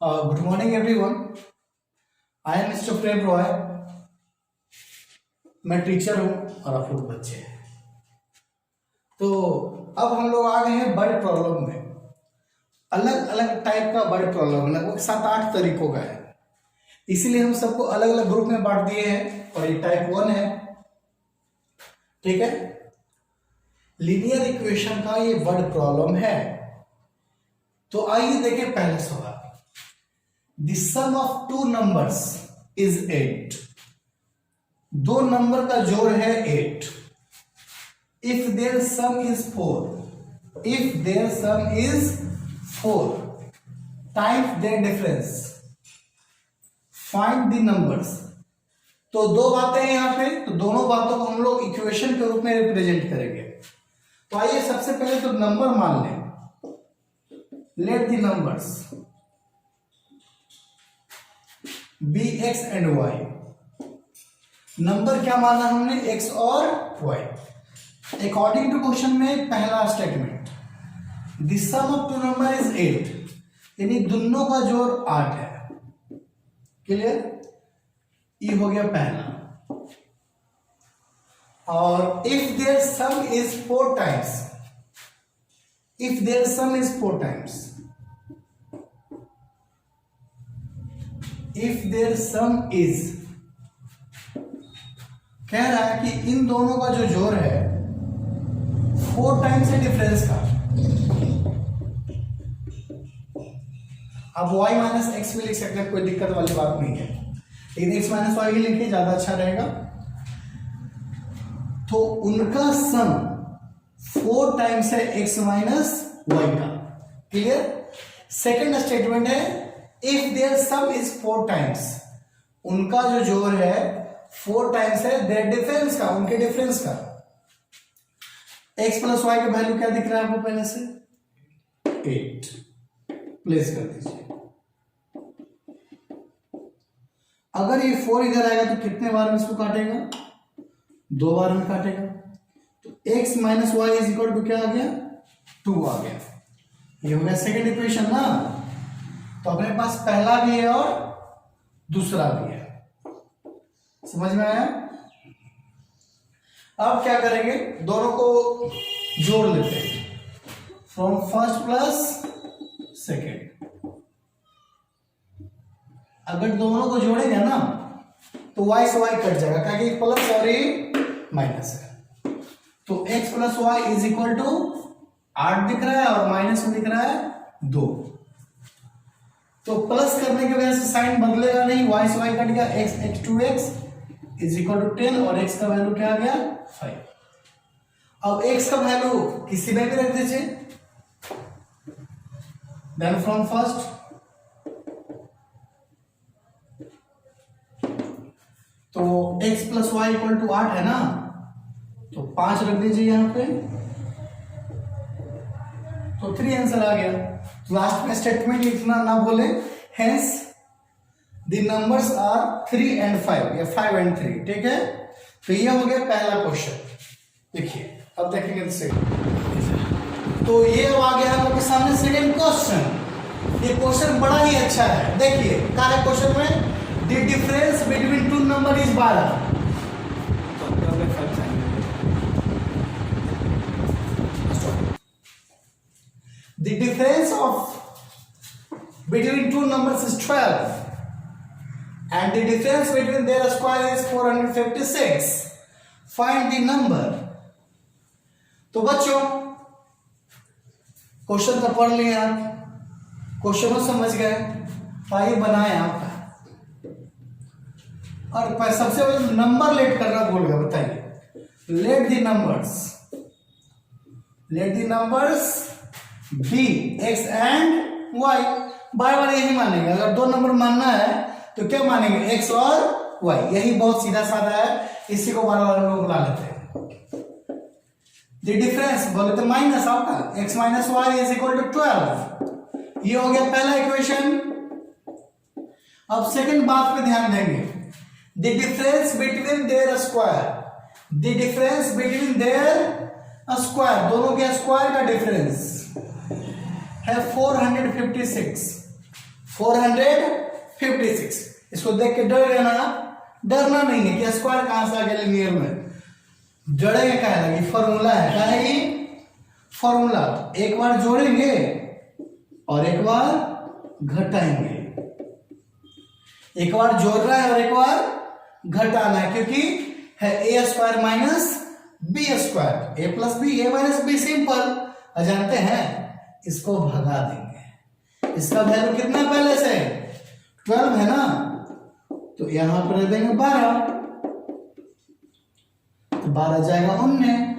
Good morning everyone. I am Mr. प्रेम रॉय. मैं teacher हूँ और आप लोग बच्चे हैं. तो अब हम लोग आ गए हैं वर्ड प्रॉब्लम में. अलग अलग टाइप का वर्ड प्रॉब्लम लगभग 7-8 तरीकों का है, इसीलिए हम सबको अलग अलग ग्रुप में बांट दिए हैं. और ये टाइप 1 है, ठीक है. लीनियर इक्वेशन का ये वर्ड प्रॉब्लम है. तो आइए देखें पहले सवाल. The sum of two numbers is 8. दो नंबर का जोड़ है 8. If their sum is 4 times their difference, find the numbers. तो दो बातें हैं यहां पे, तो दोनों बातों को हम लोग इक्वेशन के रूप में रिप्रेजेंट करेंगे. तो आइए सबसे पहले तो नंबर मान लें. Let the numbers be x and y. Number क्या माना हमने? एक्स और वाई. अकॉर्डिंग टू क्वेश्चन में पहला statement, the sum of two number is 8, यानी दोनों का जोड़ 8 है. क्लियर? ये हो गया पहला. और if their sum is 4 times, if their sum is 4 times, if their sum is, कह रहा है कि इन दोनों का जो जोड़ है 4 टाइम्स है डिफरेंस का. अब y माइनस एक्स भी लिख सकते हैं, कोई दिक्कत वाली बात नहीं है, लेकिन x माइनस वाई ही लिखिए, ज्यादा अच्छा रहेगा. तो उनका सम 4 टाइम्स है x माइनस वाई का. क्लियर? सेकेंड स्टेटमेंट है if their sum is 4 times, उनका जो जोड़ है 4 टाइम्स है देयर डिफरेंस का, उनके डिफरेंस का. x प्लस वाई का वैल्यू क्या दिख रहा है आपको पहले से? 8. प्लेस कर दीजिए. अगर ये 4 इधर आएगा तो कितने बार में इसको काटेगा? 2 बार में काटेगा. तो x minus y is equal to क्या आ गया? 2 आ गया. ये हो गया सेकेंड इक्वेशन ना. तो अपने पास पहला भी है और दूसरा भी है. समझ में आया? अब क्या करेंगे? दोनों को जोड़ लेते हैं. From first plus second. अगर दोनों को जोड़ेंगे ना तो y से y कट जाएगा, क्योंकि प्लस और ये माइनस है. तो x plus y is equal to 8 दिख रहा है और माइनस में दिख रहा है 2. तो प्लस करने की वजह से साइन बदलेगा नहीं, y से y कट गया. x 2x is equal to 10 और x का वैल्यू क्या आ गया? 5. अब x का वैल्यू किसी में भी रख दीजिए. देन फ्रॉम फर्स्ट, तो x plus y equal to 8 है ना, तो 5 रख दीजिए यहां पे. तो 3 आंसर आ गया. लास्ट में स्टेटमेंट लिखना ना भूले. Hence the numbers are 3 and 5 या 5 and 3. ठीक है? तो ये हो गया पहला क्वेश्चन. देखिए अब देखेंगे सेकंड. तो ये अब आ गया हम लोग के सामने सेकंड क्वेश्चन. ये क्वेश्चन बड़ा ही अच्छा है. देखिए क्या है क्वेश्चन में? The difference between two number is 12. The difference between two numbers is 12 and the difference between their square is 456. Find the number. तो बच्चों क्वेश्चन तो पढ़ लिए आप, क्वेश्चनों समझ गए, आइए बनाए आपका. और सबसे पहले नंबर लेट करना भूल गया. बताइए. Let the numbers be x and y. बार बार यही मानेंगे. अगर 2 नंबर मानना है तो क्या मानेंगे? एक्स और वाई. यही बहुत सीधा साधा है, इसी को बार बार लोग बुला लेते हैं. द डिफरेंस बोले तो माइनस आपका x minus y is equal to 12. ये हो गया पहला इक्वेशन. अब सेकंड बात पे ध्यान देंगे. The difference between their square, the difference between their square, दोनों के स्क्वायर का डिफरेंस है 456. 456। इसको देख के डर गए ना आप? डरना नहीं है कि स्क्वायर कहां से आ गया लीनियर में, डरेंगे क्या है कि फॉर्मूला है। क्या है ये? फॉर्मूला। एक बार जोड़ेंगे और एक बार घटाएंगे, एक बार जोड़ना है और एक बार घटाना है, क्योंकि है ए स्क्वायर माइनस बी स्क्वायर, ए प्लस बी, ए माइनस बी, सिंपल। जानते हैं इसको भगा देंगे। इसका वैल्यू कितना पहले से 12 है ना, तो यहां पर रख देंगे 12, तो 12 जाएगा 19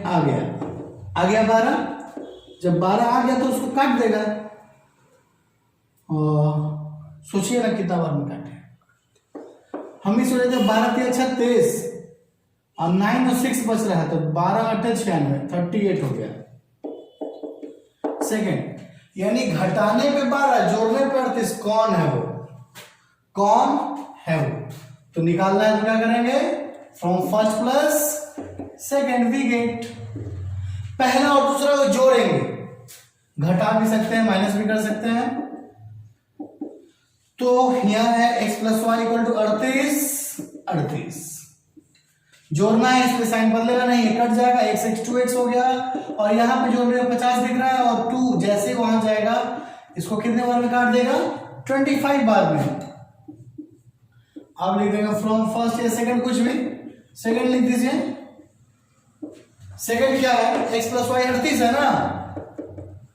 आ गया 12। जब 12 आ गया तो उसको काट देगा, और सोचिए ना कितना बार में काटे। हम ही सोचे थे 12 3 36 और 9 और 6 बच रहा है, तो 12 8 96 38 हो गया सेकेंड। यानी घटाने पे 12, जोड़ने पे 38। कौन है वो? कौन है वो? तो निकालना है तो क्या करेंगे? From first plus second we get. पहला और दूसरा को जोड़ेंगे, घटा भी सकते हैं, माइनस भी कर सकते हैं। तो यहां है x plus y equal to 38। जोड़ना है, इसमें साइन बदलेगा नहीं, कट जाएगा, x 2x हो गया, और यहां पे जोड़ रहे 50 दिख रहा है, और 2 जैसे वहां जाएगा इसको कितने बार में काट देगा? 25 बार में। आप लिख देंगे फ्रॉम फर्स्ट या सेकंड, कुछ भी, सेकंड लिख दीजिए। सेकंड क्या है? x प्लस वाई 38 है ना,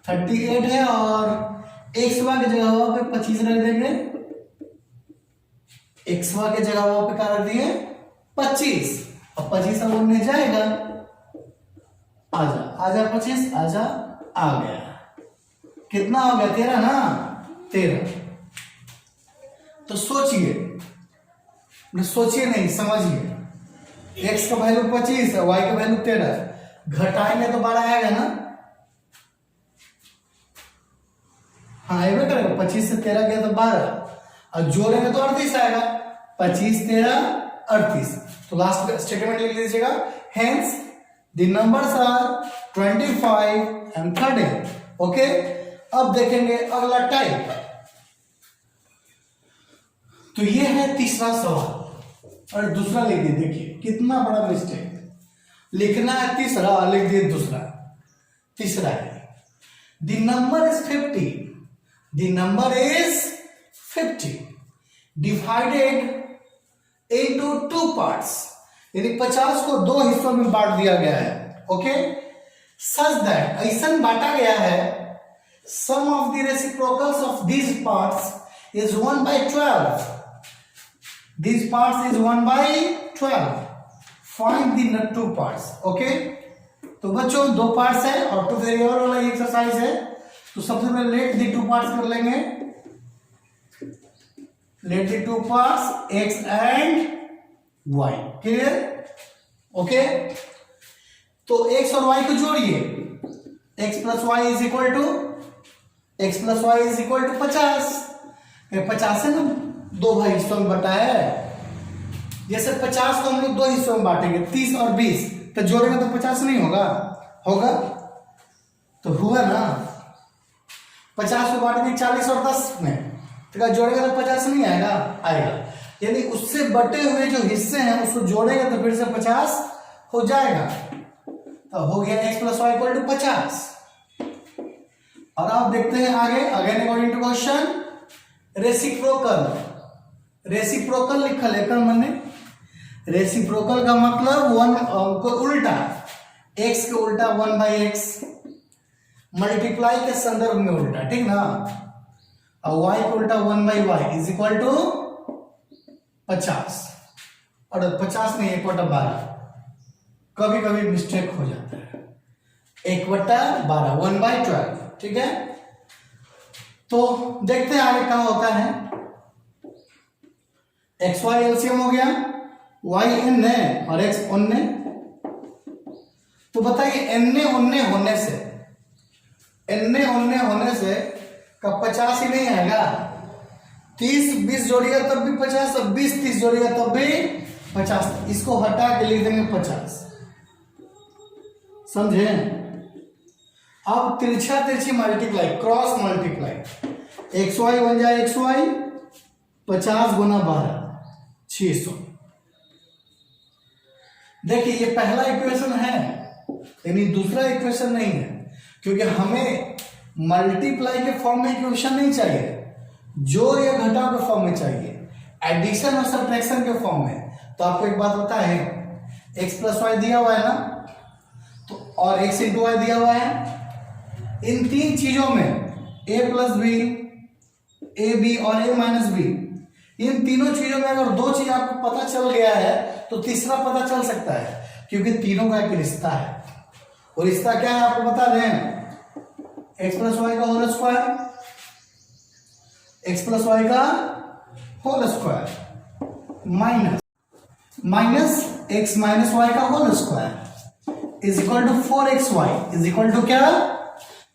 38 है, और x वाई की जगह वहां पे 25 रख देंगे, x वाई की जगह वहां पे क्या रख दिए? 25, और 25 अब उड़ने जाएगा, आजा 25, आजा, आ गया। कितना हो गया? 13 ना, 13। तो सोचिए नहीं, समझिए, x का वैल्यू 25 है, y का वैल्यू 13, घटाएंगे तो 12 आएगा ना। हाँ ये करेगा, 25 से 13 गया तो 12, और जोड़ेंगे तो 38 आएगा, 25 13 38। तो लास्ट स्टेटमेंट लिख लीजिएगा, hence the numbers are 25 and 13। Okay, अब देखेंगे अगला टाइप। तो ये है तीसरा सवाल, और दूसरा लिख दिए। देखिए कितना बड़ा मिस्टेक, लिखना है तीसरा, लिख दिए दूसरा। तीसरा है the number is 50, the number is 50 divided into 2 parts, यानी 50 को 2 हिस्सों में बांट दिया गया है। ओके, सच दैट, ऐसा बांटा गया है, sum of the reciprocals of these parts is 1/12, these parts is 1/12, find the 2 parts। Okay, तो बच्चों 2 पार्ट्स है और 2 वेरिएबल वाला एक्सरसाइज है। तो सबसे पहले लेट दी 2 पार्ट्स कर लेंगे, let the 2 parts x and y। Clear? Okay, तो x और y को जोड़िए, x plus y is equal to 50। 50 है ना, 2 भाई हिस्सों में बटा है। जैसे 50 को हम लोग 2 हिस्सों में बांटेंगे, 30 और 20, तो जोड़ेंगे तो 50 नहीं होगा? होगा, तो हुआ ना। 50 को बांटेंगे 40 और 10 में, तो क्या जोड़ेंगे तो 50 नहीं आएगा? आएगा। यानी उससे बटे हुए जो हिस्से हैं उसको जोड़ेंगे तो फिर से 50 हो जाएगा। तो हो गया x plus y equal to 50। और आप देखते हैं आगे, again according to question, reciprocal लिखा लेकर मैंने। रेसिप्रोकल का मतलब को उल्टा, x के उल्टा 1/x, मल्टीप्लाई के संदर्भ में उल्टा, ठीक ना, और y के उल्टा 1/y इज इक्वल टू 50, और 50 नहीं 1/12। कभी कभी मिस्टेक हो जाता है, 1/12, 1/12, ठीक है। तो देखते हैं आगे क्या होता है। एक्स वाई एलसीएम हो गया, y n है और x n है। तो बताइए n उन्ने होने से का 50 ही नहीं आएगा। 30 20 जोड़िएगा तब भी 50, और 20 30 जोड़िएगा तब भी 50। इसको हटा के लिख देंगे 50, समझे? अब तिरछा तिरछी multiply, cross multiply, x y बन जाए एक्स वाई 50 गुना 12 600। देखिए ये पहला इक्वेशन है, यानी दूसरा इक्वेशन नहीं है, क्योंकि हमें मल्टीप्लाई के फॉर्म में इक्वेशन नहीं चाहिए, जोड़ या घटाव के फॉर्म में चाहिए, एडिशन और सब्ट्रैक्शन के फॉर्म में। तो आपको एक बात पता है, x प्लस वाई दिया हुआ है ना, तो और x इंटू वाई दिया हुआ है। इन तीन चीजों में a plus b, a b और a माइनस बी, इन तीनों चीजों में अगर दो चीज आपको पता चल गया है तो तीसरा पता चल सकता है, क्योंकि तीनों का एक रिश्ता है। और रिश्ता क्या है आपको बता दें, x प्लस वाई का whole square, x plus y का whole square minus x minus y का whole square is equal to 4xy is equal to क्या।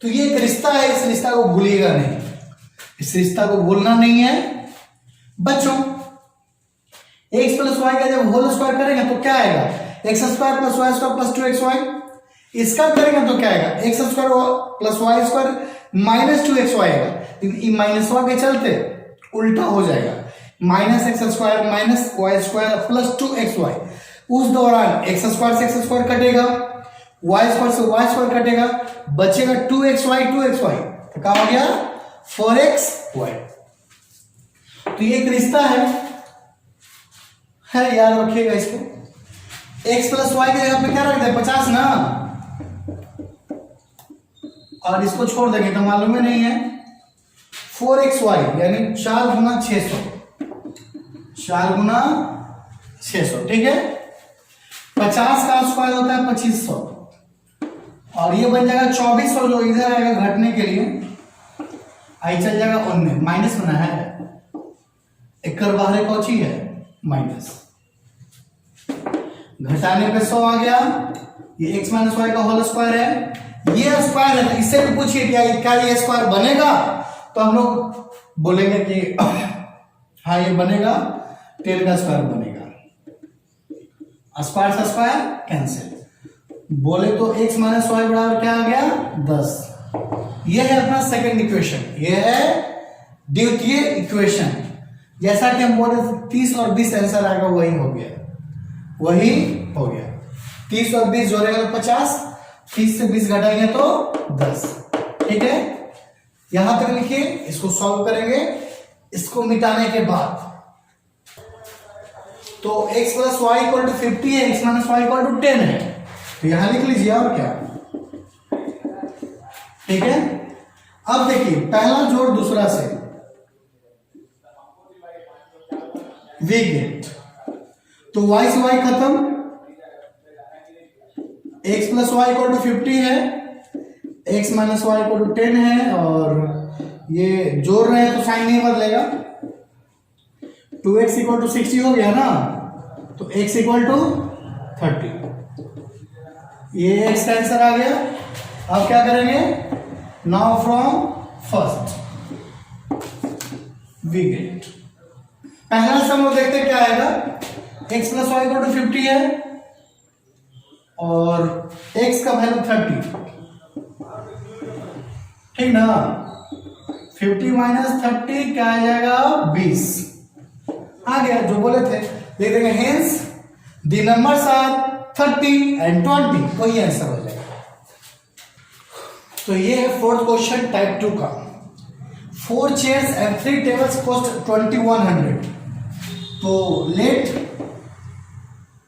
तो ये एक रिश्ता है, इस रिश्ता को भूलिएगा नहीं, इस रिश्ता को भूलना नहीं है बच्चों। x प्लस वाई का जब होल स्क्वायर करेंगे तो क्या आएगा, x square plus y square plus 2xy। इसका करेंगे तो क्या आएगा, x square plus y square minus 2xy आएगा, लेकिन माइनस वाई के चलते उल्टा हो जाएगा, minus x square minus y square plus 2xy। उस दौरान एक्स स्क्वायर से एक्स स्क्वायर कटेगा, वाई स्क्वायर से वाई स्क्वायर कटेगा, बचेगा 2xy। तो क्या हो गया 4xy। तो ये एक रिश्ता है याद रखिएगा इसको। x प्लस वाई के जगह पे क्या रख दे 50 ना, और इसको छोड़ देंगे तो मालूम ही नहीं है। 4xy यानी 4 गुना 600, 4 गुना 600, ठीक है। 50 का स्क्वायर होता है 2500, और ये बन जाएगा 2400, जो इधर आएगा घटने के लिए आई चल जाएगा उनमें, माइनस बना है, एक कर बाहर कौची है माइनस, घटाने पे 100 आ गया। ये x माइनस वाई का होल स्क्वायर है, ये स्क्वायर है, तो इससे भी पूछिए क्या ये स्क्वायर बनेगा, तो हम लोग बोलेंगे कि हाँ ये बनेगा, 10 का स्क्वायर बनेगा, स्क्वायर से स्क्वायर कैंसिल। बोले तो x माइनस वाई बराबर क्या आ गया 10। ये है अपना सेकंड इक्वेशन, ये है द्वितीय इक्वेशन। जैसा कि हम बोले 30 और 20 आंसर आएगा, वही हो गया 30 और 20 जोड़ेगा तो 50, 30 से 20 घटाएंगे तो 10, ठीक है। यहां तक लिखिए, इसको सॉल्व करेंगे। इसको मिटाने के बाद तो x plus y equal to 50 है, x minus y equal to 10 है, तो यहां लिख लीजिए और क्या, ठीक है। अब देखिए पहला जोड़ दूसरा से वी गेट, तो y से y खत्म, x plus y equal to 50 है, x minus y equal to 10 है, और ये जोड़ रहे हैं तो साइन नहीं बदलेगा। 2x इक्वल टू 60 हो गया ना, तो x इक्वल टू 30, ये x का आंसर आ गया। अब क्या करेंगे, now from first we get, पहला सम लोग देखते क्या आएगा, x plus y equal to 50 है और x का वैल्यू 30, ठीक ना। 50 माइनस 30 क्या आ जाएगा 20, आ गया जो बोले थे, देख देंगे hence the numbers are 30 and 20, तो ये आंसर हो जाएगा। तो ये है फोर्थ क्वेश्चन टाइप 2 का। 4 चेयर्स एंड 3 टेबल्स कॉस्ट 2100, तो let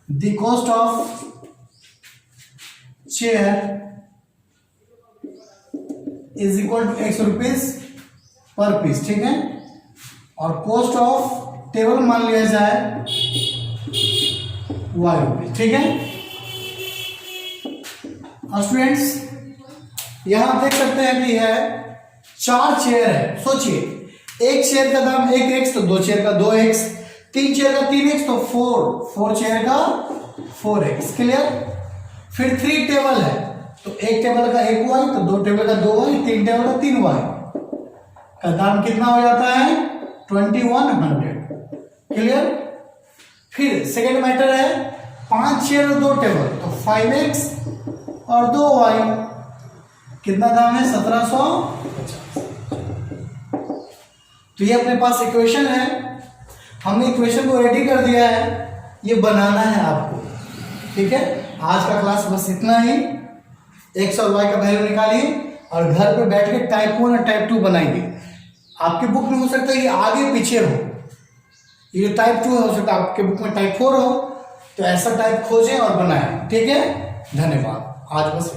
the cost of chair is equal to x rupees per piece, ठीक है, और कॉस्ट ऑफ टेबल मान लिया जाए y रुपीज, ठीक है। और स्टूडेंट्स यहां आप देख सकते हैं कि है 4 चेयर है। सोचिए एक चेयर का दाम 1x, तो 2 चेयर का 2x, 3 चेयर का 3x, तो 4 चेयर का 4x, क्लियर। फिर 3 टेबल है, तो एक टेबल का 1y, तो 2 टेबल का 2y, 3 टेबल का 3y, का दाम कितना हो जाता है 2100, क्लियर। फिर सेकेंड मैटर है 5 चेयर और 2 टेबल, तो 5x और 2y, कितना दाम है? 1750। तो ये अपने पास इक्वेशन है, हमने इक्वेशन को रेडी कर दिया है, ये बनाना है आपको। ठीक है, आज का क्लास बस इतना ही। एक्स और वाई का वैल्यू निकालिए और घर पे बैठ के टाइप 1 और टाइप 2 बनाएंगे। आपकी बुक में हो सकता है ये आगे पीछे हो, ये टाइप 2 हो सकता है आपके बुक में टाइप 4 हो, तो ऐसा टाइप खोजें और बनाएं। ठीक है, धन्यवाद। आज बस